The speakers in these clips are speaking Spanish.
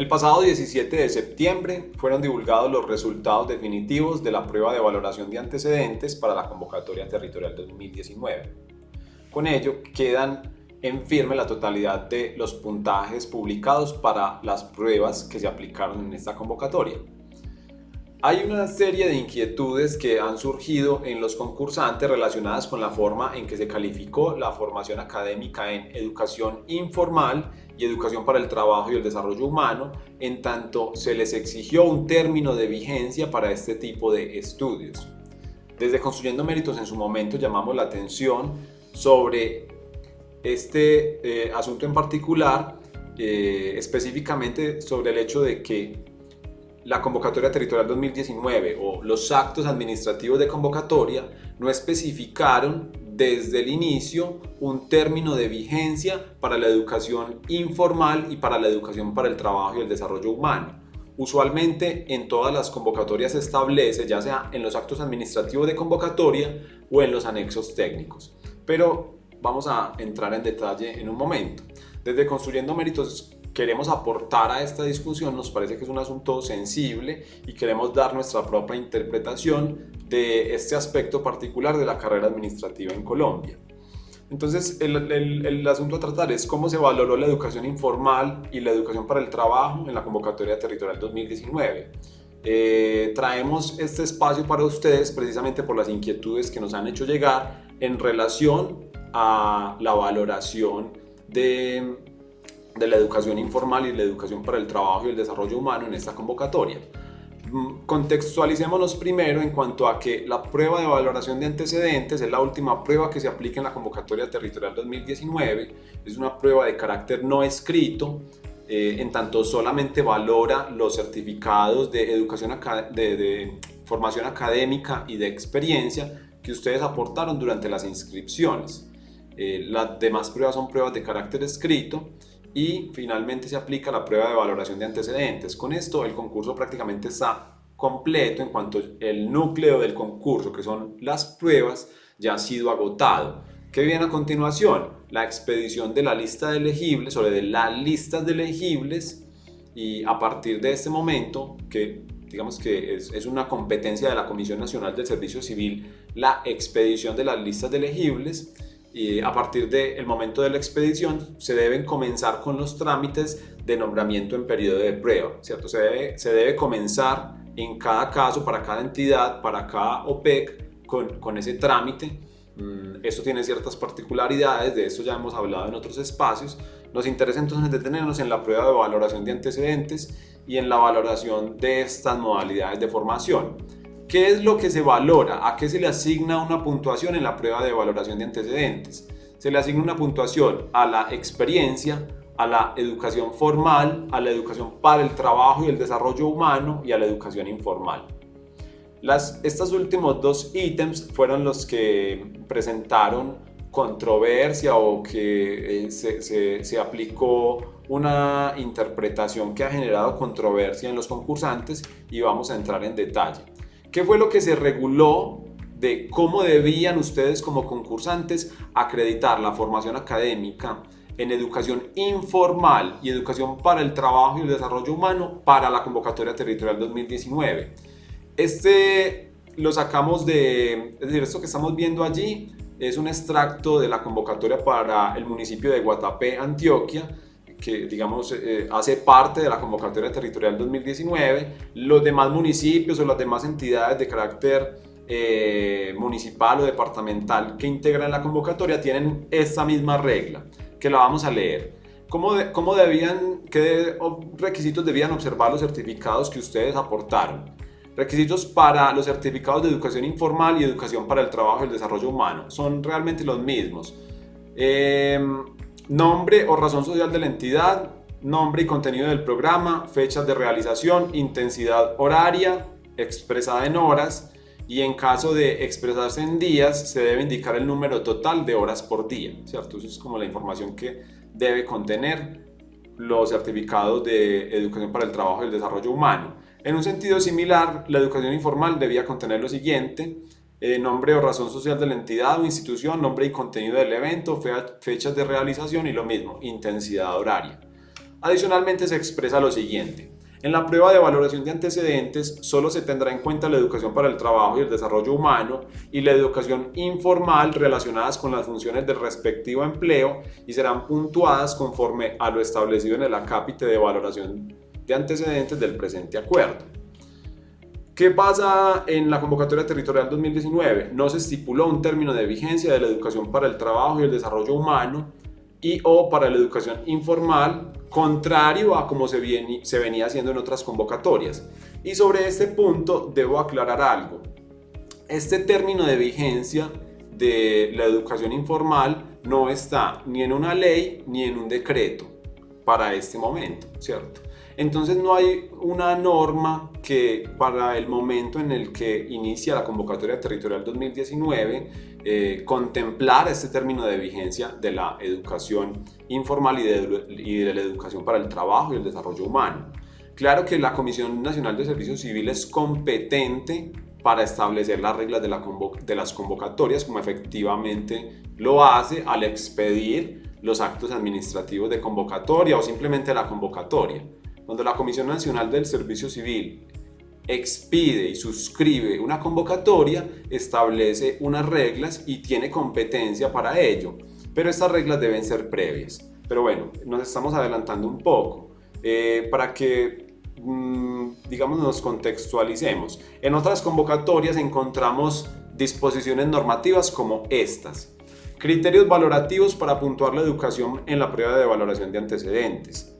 El pasado 17 de septiembre fueron divulgados los resultados definitivos de la prueba de valoración de antecedentes para la convocatoria territorial 2019. Con ello quedan en firme la totalidad de los puntajes publicados para las pruebas que se aplicaron en esta convocatoria. Hay una serie de inquietudes que han surgido en los concursantes relacionadas con la forma en que se calificó la formación académica en educación informal y educación para el trabajo y el desarrollo humano, en tanto se les exigió un término de vigencia para este tipo de estudios. Desde Construyendo Méritos en su momento llamamos la atención sobre este asunto en particular, específicamente sobre el hecho de que la convocatoria territorial 2019 o los actos administrativos de convocatoria no especificaron desde el inicio un término de vigencia para la educación informal y para la educación para el trabajo y el desarrollo humano. Usualmente en todas las convocatorias se establece, ya sea en los actos administrativos de convocatoria o en los anexos técnicos. Pero vamos a entrar en detalle en un momento. Desde Construyendo Méritos queremos aportar a esta discusión, nos parece que es un asunto sensible y queremos dar nuestra propia interpretación de este aspecto particular de la carrera administrativa en Colombia. Entonces, el asunto a tratar es cómo se valoró la educación informal y la educación para el trabajo en la convocatoria territorial 2019. Traemos este espacio para ustedes precisamente por las inquietudes que nos han hecho llegar en relación a la valoración de la educación informal y la educación para el trabajo y el desarrollo humano en esta convocatoria. Contextualicémonos primero en cuanto a que la prueba de valoración de antecedentes es la última prueba que se aplica en la convocatoria territorial 2019. Es una prueba de carácter no escrito, en tanto solamente valora los certificados de educación de formación académica y de experiencia que ustedes aportaron durante las inscripciones. Las demás pruebas son pruebas de carácter escrito y finalmente se aplica la prueba de valoración de antecedentes. Con esto el concurso prácticamente está completo en cuanto el núcleo del concurso, que son las pruebas, ya ha sido agotado. ¿Qué viene a continuación? La expedición de la lista de elegibles o de las listas de elegibles, y a partir de este momento, que digamos que es una competencia de la Comisión Nacional del Servicio Civil, la expedición de las listas de elegibles. Y a partir del momento de la expedición se deben comenzar con los trámites de nombramiento en periodo de prueba, ¿cierto? Se debe comenzar en cada caso, para cada entidad, para cada OPEC, con ese trámite. Esto tiene ciertas particularidades, de esto ya hemos hablado en otros espacios. Nos interesa entonces detenernos en la prueba de valoración de antecedentes y en la valoración de estas modalidades de formación. ¿Qué es lo que se valora? ¿A qué se le asigna una puntuación en la prueba de valoración de antecedentes? Se le asigna una puntuación a la experiencia, a la educación formal, a la educación para el trabajo y el desarrollo humano y a la educación informal. Estos últimos dos ítems fueron los que presentaron controversia o que se aplicó una interpretación que ha generado controversia en los concursantes, y vamos a entrar en detalle. ¿Qué fue lo que se reguló de cómo debían ustedes como concursantes acreditar la formación académica en educación informal y educación para el trabajo y el desarrollo humano para la convocatoria territorial 2019? Lo sacamos es decir, esto que estamos viendo allí es un extracto de la convocatoria para el municipio de Guatapé, Antioquia, que digamos hace parte de la convocatoria territorial 2019. Los demás municipios o las demás entidades de carácter municipal o departamental que integran la convocatoria tienen esta misma regla, que la vamos a leer. ¿Qué requisitos debían observar los certificados que ustedes aportaron? Requisitos para los certificados de educación informal y educación para el trabajo y el desarrollo humano son realmente los mismos. Nombre o razón social de la entidad, nombre y contenido del programa, fechas de realización, intensidad horaria expresada en horas, y en caso de expresarse en días se debe indicar el número total de horas por día, ¿cierto? Eso es como la información que debe contener los certificados de educación para el trabajo y el desarrollo humano. En un sentido similar, la educación informal debía contener lo siguiente: nombre o razón social de la entidad o institución, nombre y contenido del evento, fechas de realización y lo mismo, intensidad horaria. Adicionalmente se expresa lo siguiente: en la prueba de valoración de antecedentes solo se tendrá en cuenta la educación para el trabajo y el desarrollo humano y la educación informal relacionadas con las funciones del respectivo empleo y serán puntuadas conforme a lo establecido en el acápite de valoración de antecedentes del presente acuerdo. ¿Qué pasa en la convocatoria territorial 2019? No se estipuló un término de vigencia de la educación para el trabajo y el desarrollo humano y o para la educación informal, contrario a como se venía haciendo en otras convocatorias. Y sobre este punto debo aclarar algo. Este término de vigencia de la educación informal no está ni en una ley ni en un decreto para este momento, ¿cierto? Entonces no hay una norma que para el momento en el que inicia la convocatoria territorial 2019 contemplar este término de vigencia de la educación informal y de la educación para el trabajo y el desarrollo humano. Claro que la Comisión Nacional de Servicio Civil es competente para establecer las reglas de las convocatorias, como efectivamente lo hace al expedir los actos administrativos de convocatoria o simplemente la convocatoria. Cuando la Comisión Nacional del Servicio Civil expide y suscribe una convocatoria, establece unas reglas y tiene competencia para ello, pero estas reglas deben ser previas. Pero bueno, nos estamos adelantando un poco para que digamos nos contextualicemos. En otras convocatorias encontramos disposiciones normativas como estas: criterios valorativos para puntuar la educación en la prueba de valoración de antecedentes.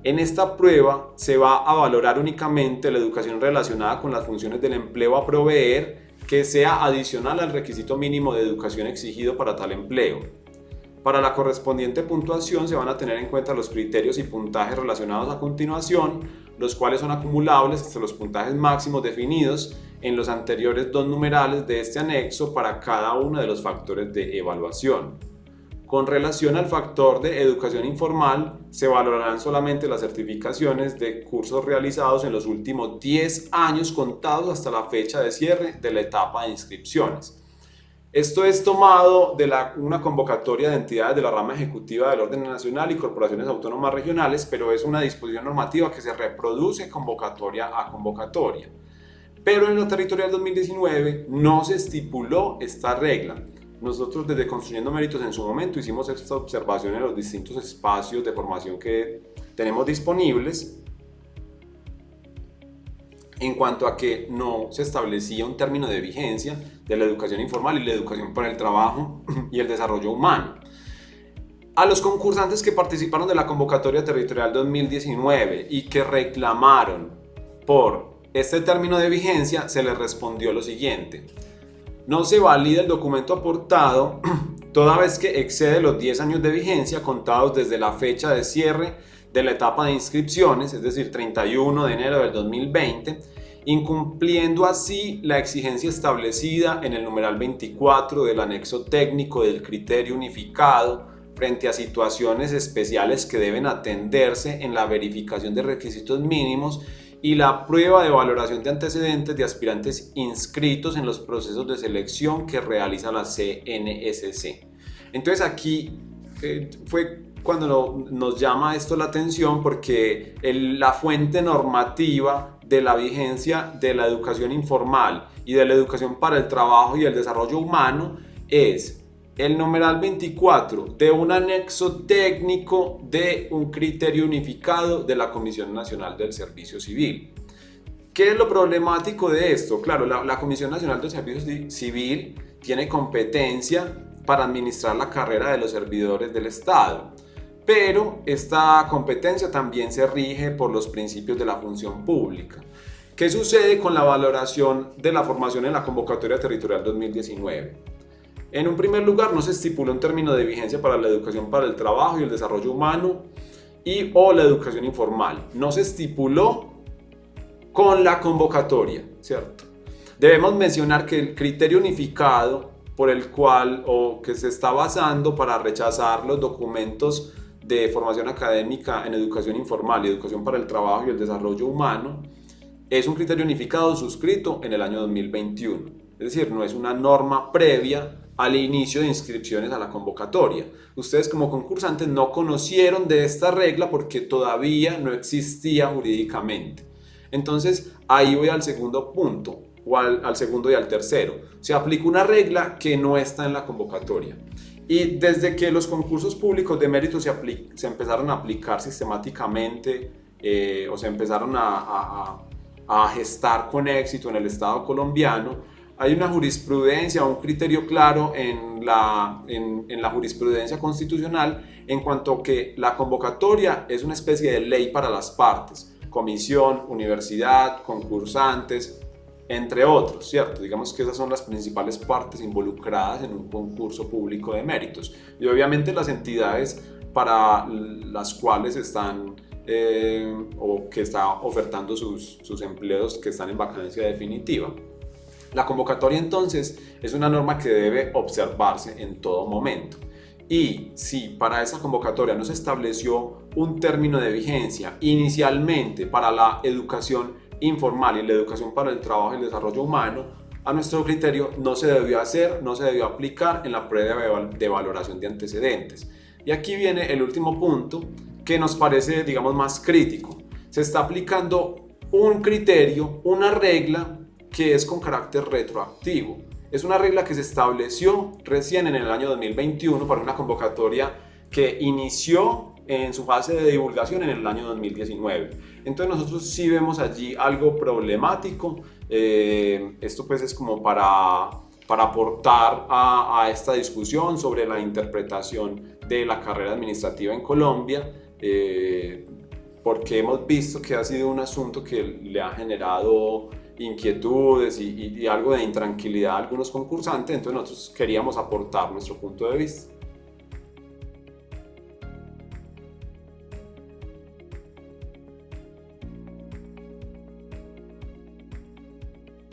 En esta prueba se va a valorar únicamente la educación relacionada con las funciones del empleo a proveer que sea adicional al requisito mínimo de educación exigido para tal empleo. Para la correspondiente puntuación se van a tener en cuenta los criterios y puntajes relacionados a continuación, los cuales son acumulables hasta los puntajes máximos definidos en los anteriores dos numerales de este anexo para cada uno de los factores de evaluación. Con relación al factor de educación informal, se valorarán solamente las certificaciones de cursos realizados en los últimos 10 años contados hasta la fecha de cierre de la etapa de inscripciones. Esto es tomado de una convocatoria de entidades de la rama ejecutiva del orden nacional y corporaciones autónomas regionales, pero es una disposición normativa que se reproduce convocatoria a convocatoria. Pero en la territorial 2019 no se estipuló esta regla. Nosotros desde Construyendo Méritos en su momento hicimos esta observación en los distintos espacios de formación que tenemos disponibles en cuanto a que no se establecía un término de vigencia de la educación informal y la educación para el trabajo y el desarrollo humano. A los concursantes que participaron de la convocatoria territorial 2019 y que reclamaron por este término de vigencia, se les respondió lo siguiente: no se valida el documento aportado toda vez que excede los 10 años de vigencia contados desde la fecha de cierre de la etapa de inscripciones, es decir, 31 de enero del 2020, incumpliendo así la exigencia establecida en el numeral 24 del anexo técnico del criterio unificado frente a situaciones especiales que deben atenderse en la verificación de requisitos mínimos y la prueba de valoración de antecedentes de aspirantes inscritos en los procesos de selección que realiza la CNSC. Entonces aquí fue cuando nos llama esto la atención, porque la fuente normativa de la vigencia de la educación informal y de la educación para el trabajo y el desarrollo humano es el numeral 24 de un anexo técnico de un criterio unificado de la Comisión Nacional del Servicio Civil. ¿Qué es lo problemático de esto? Claro, la Comisión Nacional del Servicio Civil tiene competencia para administrar la carrera de los servidores del Estado, pero esta competencia también se rige por los principios de la función pública. ¿Qué sucede con la valoración de la formación en la convocatoria territorial 2019? En un primer lugar, no se estipuló un término de vigencia para la educación para el trabajo y el desarrollo humano o la educación informal. No se estipuló con la convocatoria, ¿cierto? Debemos mencionar que el criterio unificado por el cual o que se está basando para rechazar los documentos de formación académica en educación informal y educación para el trabajo y el desarrollo humano es un criterio unificado suscrito en el año 2021. Es decir, no es una norma previa al inicio de inscripciones a la convocatoria. Ustedes como concursantes no conocieron de esta regla porque todavía no existía jurídicamente. Entonces ahí voy al segundo punto, o al segundo y al tercero. Se aplica una regla que no está en la convocatoria. Y desde que los concursos públicos de mérito se empezaron a aplicar sistemáticamente, o se empezaron a gestar con éxito en el Estado colombiano, hay una jurisprudencia, un criterio claro en la jurisprudencia constitucional en cuanto a que la convocatoria es una especie de ley para las partes, comisión, universidad, concursantes, entre otros, ¿cierto? Digamos que esas son las principales partes involucradas en un concurso público de méritos. Y obviamente las entidades para las cuales están o que está ofertando sus empleos que están en vacancia definitiva. La convocatoria entonces es una norma que debe observarse en todo momento. Y si para esa convocatoria no se estableció un término de vigencia inicialmente para la educación informal y la educación para el trabajo y el desarrollo humano, a nuestro criterio no se debió hacer, no se debió aplicar en la prueba de valoración de antecedentes. Y aquí viene el último punto que nos parece, digamos, más crítico. Se está aplicando un criterio, una regla que es con carácter retroactivo. Es una regla que se estableció recién en el año 2021 para una convocatoria que inició en su fase de divulgación en el año 2019. Entonces nosotros sí vemos allí algo problemático. Esto pues es como para aportar a esta discusión sobre la interpretación de la carrera administrativa en Colombia, porque hemos visto que ha sido un asunto que le ha generado inquietudes y algo de intranquilidad a algunos concursantes. Entonces nosotros queríamos aportar nuestro punto de vista.